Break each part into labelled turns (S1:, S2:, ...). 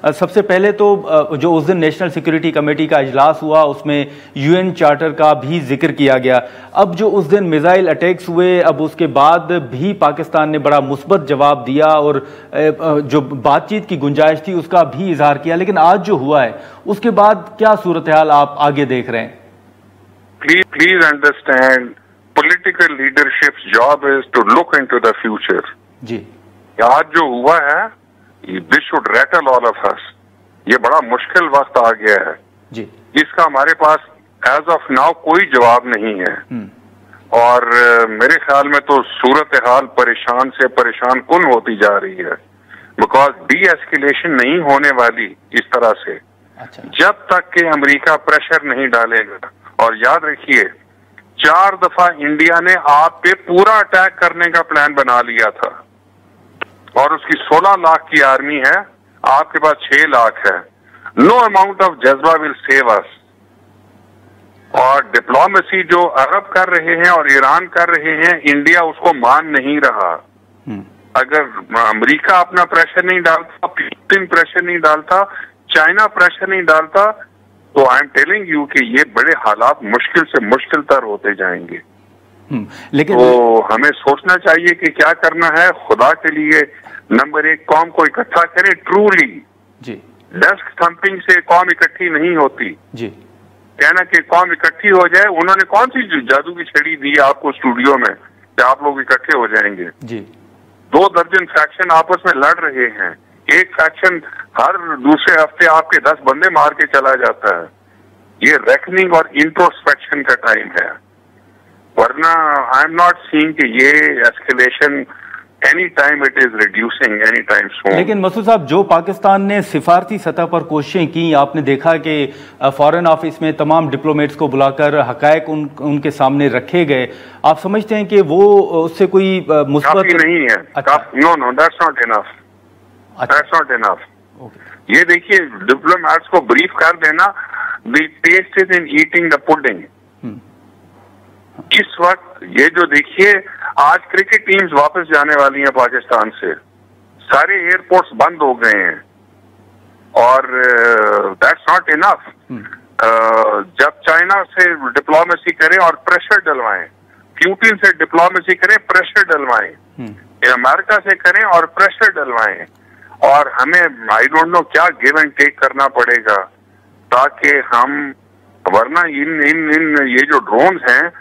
S1: सबसे पहले तो जो उस दिन नेशनल सिक्योरिटी कमेटी का इजलास हुआ उसमें यूएन चार्टर का भी जिक्र किया गया। अब जो उस दिन मिसाइल अटैक्स हुए, अब उसके बाद भी पाकिस्तान ने बड़ा मुस्बत जवाब दिया और जो बातचीत की गुंजाइश थी उसका भी इजहार किया, लेकिन आज जो हुआ है उसके बाद क्या सूरत हाल आप आगे देख रहे हैं?
S2: Please understand, political leaderships job is to look into the future.
S1: जी,
S2: आज जो हुआ है this should rattle all of us. ये बड़ा मुश्किल वक्त आ गया है
S1: जी,
S2: इसका हमारे पास एज ऑफ नाउ कोई जवाब नहीं है। और मेरे ख्याल में तो सूरत हाल परेशान से परेशान कुन होती जा रही है, बिकॉज डी एस्केलेशन नहीं होने वाली इस तरह से।
S1: अच्छा।
S2: जब तक कि अमेरिका प्रेशर नहीं डालेगा। और याद रखिए 4 दफा इंडिया ने आप पे पूरा अटैक करने का प्लान बना लिया था और उसकी 16 लाख की आर्मी है, आपके पास 6 लाख है। नो अमाउंट ऑफ जज्बा विल सेव अस। और डिप्लोमेसी जो अरब कर रहे हैं और ईरान कर रहे हैं, इंडिया उसको मान नहीं रहा। अगर अमेरिका अपना प्रेशर नहीं डालता, पुतिन प्रेशर नहीं डालता, चाइना प्रेशर नहीं डालता, तो आई एम टेलिंग यू कि ये बड़े हालात मुश्किल से मुश्किल तर होते जाएंगे।
S1: लेकिन
S2: तो हमें सोचना चाहिए कि क्या करना है खुदा के लिए। नंबर 1, कौम को इकट्ठा करें ट्रूली।
S1: जी,
S2: डेस्क थंपिंग से कौम इकट्ठी नहीं होती।
S1: जी,
S2: कहना कि कौम इकट्ठी हो जाए, उन्होंने कौन सी जादू की छड़ी दी आपको स्टूडियो में कि आप लोग इकट्ठे हो जाएंगे?
S1: जी,
S2: 2 दर्जन फैक्शन आपस में लड़ रहे हैं, एक फैक्शन हर दूसरे हफ्ते आपके 10 बंदे मार के चला जाता है। ये रेकनिंग और इंट्रोस्पेक्शन का टाइम है, वरना आई एम नॉट सीइंग कि ये escalation any time it is reducing any time soon.
S1: लेकिन मसूद साहब, जो पाकिस्तान ने सिफारती सतह पर कोशिशें की, आपने देखा कि फॉरेन ऑफिस में तमाम डिप्लोमेट्स को बुलाकर हकायक उनके सामने रखे गए, आप समझते हैं कि वो उससे कोई मुस्बत
S2: नहीं है?
S1: अच्छा।
S2: No, that's not enough. That's not enough. ये देखिए, डिप्लोमेट्स को ब्रीफ कर देना, the test is in eating the pudding. इस वक्त ये जो देखिए, आज क्रिकेट टीम्स वापस जाने वाली हैं पाकिस्तान से, सारे एयरपोर्ट्स बंद हो गए हैं और दैट्स नॉट इनफ। जब चाइना से डिप्लोमेसी करें और प्रेशर डलवाएं, पुतिन से डिप्लोमेसी करें, प्रेशर डलवाएं, अमेरिका से करें और प्रेशर डलवाएं, और हमें आई डोंट नो क्या गिव एंड टेक करना पड़ेगा ताकि हम, वरना इन ये जो ड्रोन्स हैं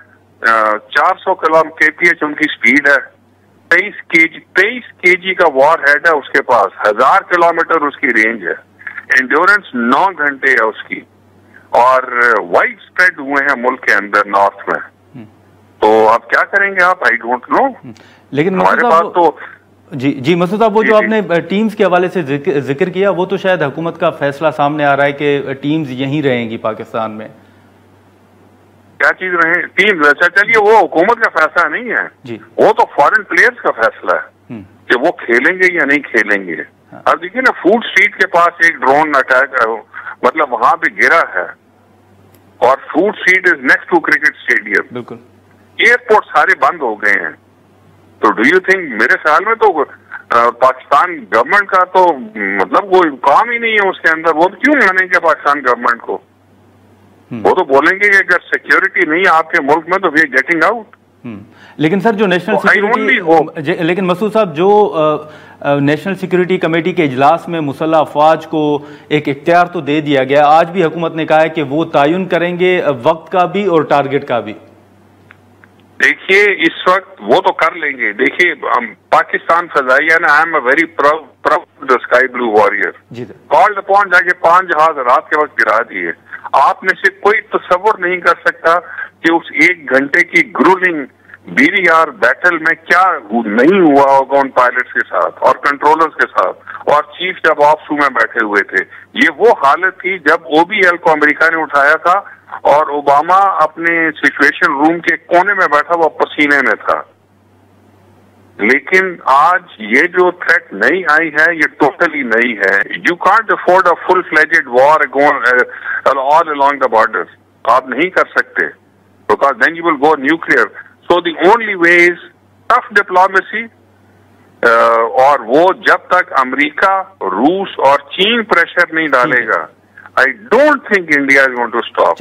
S2: 400 kph उनकी स्पीड है, 23 kg का वॉर हेड है उसके पास, 1000 किलोमीटर उसकी रेंज है, एंड्योरेंस 9 घंटे है उसकी, और वाइड स्प्रेड हुए हैं मुल्क के अंदर नॉर्थ में। तो अब क्या करेंगे आप? I don't know.
S1: लेकिन
S2: हमारे पास तो
S1: जी मसूद साहब, वो जो आपने टीम्स के हवाले से जिक्र किया, वो तो शायद हुकूमत का फैसला सामने आ रहा है कि टीम्स यहीं रहेंगी पाकिस्तान में।
S2: क्या चीज रहे टीम? अच्छा चलिए, वो हुकूमत का फैसला नहीं है
S1: जी,
S2: वो तो फॉरेन प्लेयर्स का फैसला है कि वो खेलेंगे या नहीं खेलेंगे।
S1: हाँ।
S2: अब देखिए ना, फूड स्ट्रीट के पास एक ड्रोन अटैक मतलब वहां पे गिरा है, और food street is next to cricket stadium.
S1: बिल्कुल।
S2: एयरपोर्ट सारे बंद हो गए हैं। तो डू यू थिंक, मेरे ख्याल में तो पाकिस्तान गवर्नमेंट का तो मतलब कोई काम ही नहीं है उसके अंदर। वो क्यों मानेंगे पाकिस्तान गवर्नमेंट को? वो तो बोलेंगे कि अगर सिक्योरिटी नहीं है आपके मुल्क में तो वी आर गेटिंग आउट।
S1: लेकिन सर, जो नेशनल सिक्योरिटी, लेकिन मसूद साहब, जो नेशनल सिक्योरिटी कमेटी के इजलास में मुसल्लह अफवाज को एक इख्तियार तो दे दिया गया, आज भी हुकूमत ने कहा है कि वो तयन करेंगे वक्त का भी और टारगेट का भी।
S2: देखिए, इस वक्त वो तो कर लेंगे। देखिए, पाकिस्तान फजाइया ने, I am a very proud sky blue warrior, called upon जाके 5 जहाज रात के वक्त गिरा दिए। आप में से कोई तसव्वुर नहीं कर सकता कि उस 1 घंटे की ग्रूलिंग बीडीआर बैटल में क्या नहीं हुआ होगा उन पायलट्स के साथ और कंट्रोलर्स के साथ, और चीफ जब ऑफ में बैठे हुए थे। ये वो हालत थी जब ओबीएल को अमेरिका ने उठाया था और ओबामा अपने सिचुएशन रूम के कोने में बैठा हुआ पसीने में था। लेकिन आज ये जो थ्रेट नई आई है, ये टोटली नई है। You can't afford a full fledged war all along the border. आप नहीं कर सकते, because then you will go nuclear. So the only way is tough diplomacy और वो जब तक अमेरिका, रूस और चीन प्रेशर नहीं डालेगा, I don't think India is going to stop.